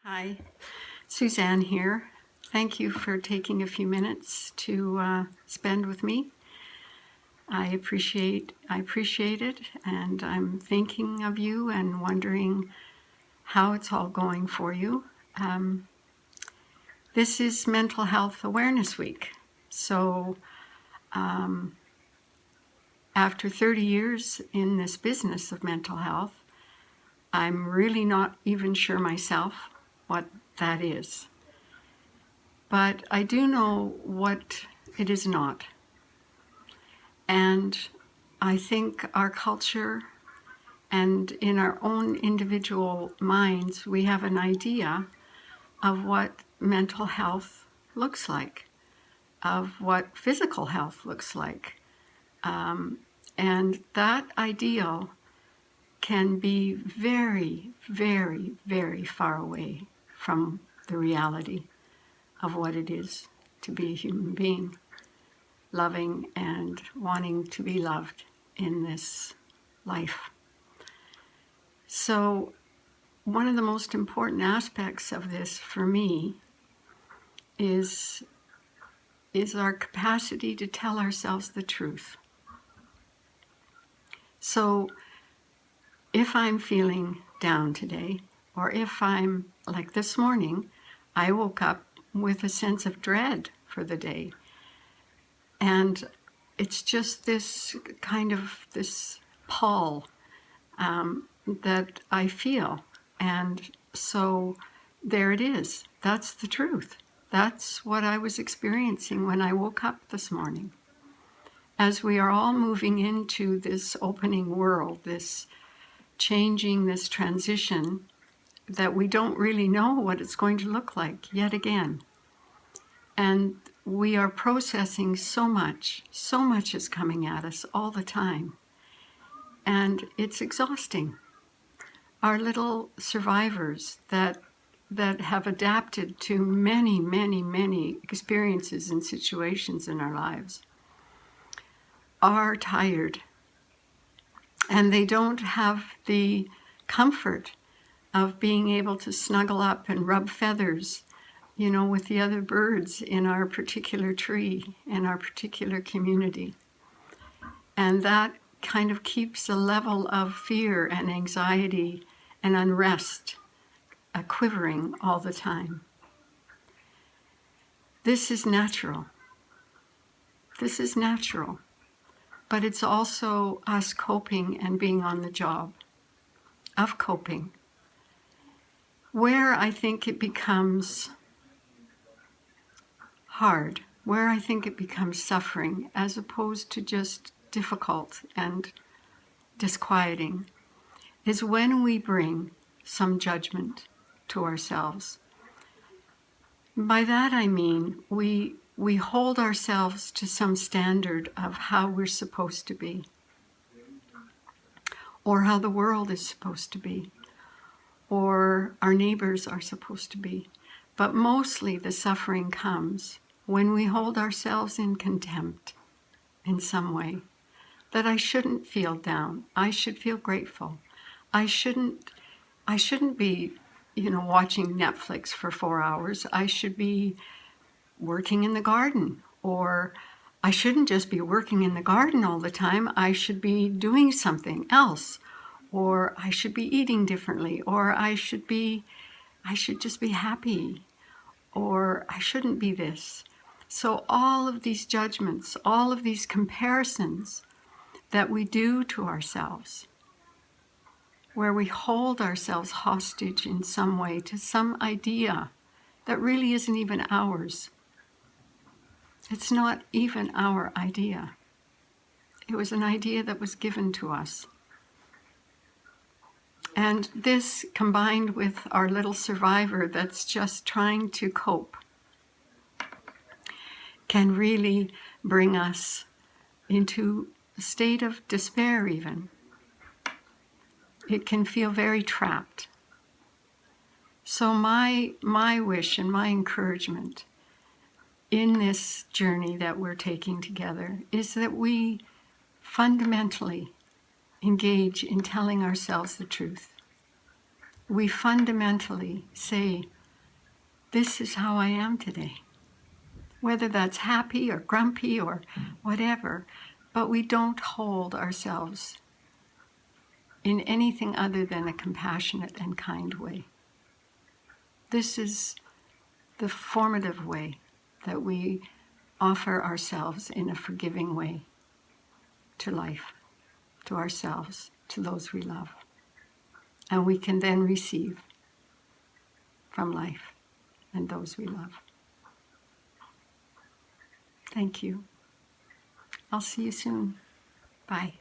Hi, Suzanne here. Thank you for taking a few minutes to spend with me. I appreciate it, and I'm thinking of you and wondering how it's all going for you. This is Mental Health Awareness Week, so after 30 years in this business of mental health, I'm really not even sure myself what that is. But I do know what it is not. And I think our culture and in our own individual minds, we have an idea of what mental health looks like, of what physical health looks like. And that ideal can be very, very, very far away from the reality of what it is to be a human being, loving and wanting to be loved in this life. So one of the most important aspects of this for me is our capacity to tell ourselves the truth. So if I'm feeling down today, or if I'm like this morning, I woke up with a sense of dread for the day. And it's just this kind of this pull that I feel. And so there it is. That's the truth. That's what I was experiencing when I woke up this morning. As we are all moving into this opening world, this changing, this transition, that we don't really know what it's going to look like yet again. And we are processing so much is coming at us all the time. And it's exhausting. Our little survivors that have adapted to many, many, many experiences and situations in our lives are tired. And they don't have the comfort of being able to snuggle up and rub feathers, with the other birds in our particular tree, in our particular community. And that kind of keeps a level of fear and anxiety and unrest quivering all the time. This is natural. This is natural. But it's also us coping and being on the job of coping. Where I think it becomes hard, where I think it becomes suffering, as opposed to just difficult and disquieting, is when we bring some judgment to ourselves. By that I mean we hold ourselves to some standard of how we're supposed to be, or how the world is supposed to be, or our neighbors are supposed to be. But mostly the suffering comes when we hold ourselves in contempt in some way. That I shouldn't feel down. I should feel grateful. I shouldn't be, watching Netflix for 4 hours. I should be working in the garden. Or I shouldn't just be working in the garden all the time. I should be doing something else. Or I should be eating differently. Or I should just be happy. Or I shouldn't be this. So all of these judgments, all of these comparisons that we do to ourselves, where we hold ourselves hostage in some way to some idea that really isn't even ours. It's not even our idea. It was an idea that was given to us. And this, combined with our little survivor that's just trying to cope, can really bring us into a state of despair even. It can feel very trapped. So my wish and my encouragement in this journey that we're taking together is that we fundamentally engage in telling ourselves the truth. We fundamentally say this is how I am today. Whether that's happy or grumpy or whatever, but we don't hold ourselves in anything other than a compassionate and kind way. This is the formative way that we offer ourselves in a forgiving way to life, to ourselves, to those we love. And we can then receive from life and those we love. Thank you. I'll see you soon. Bye.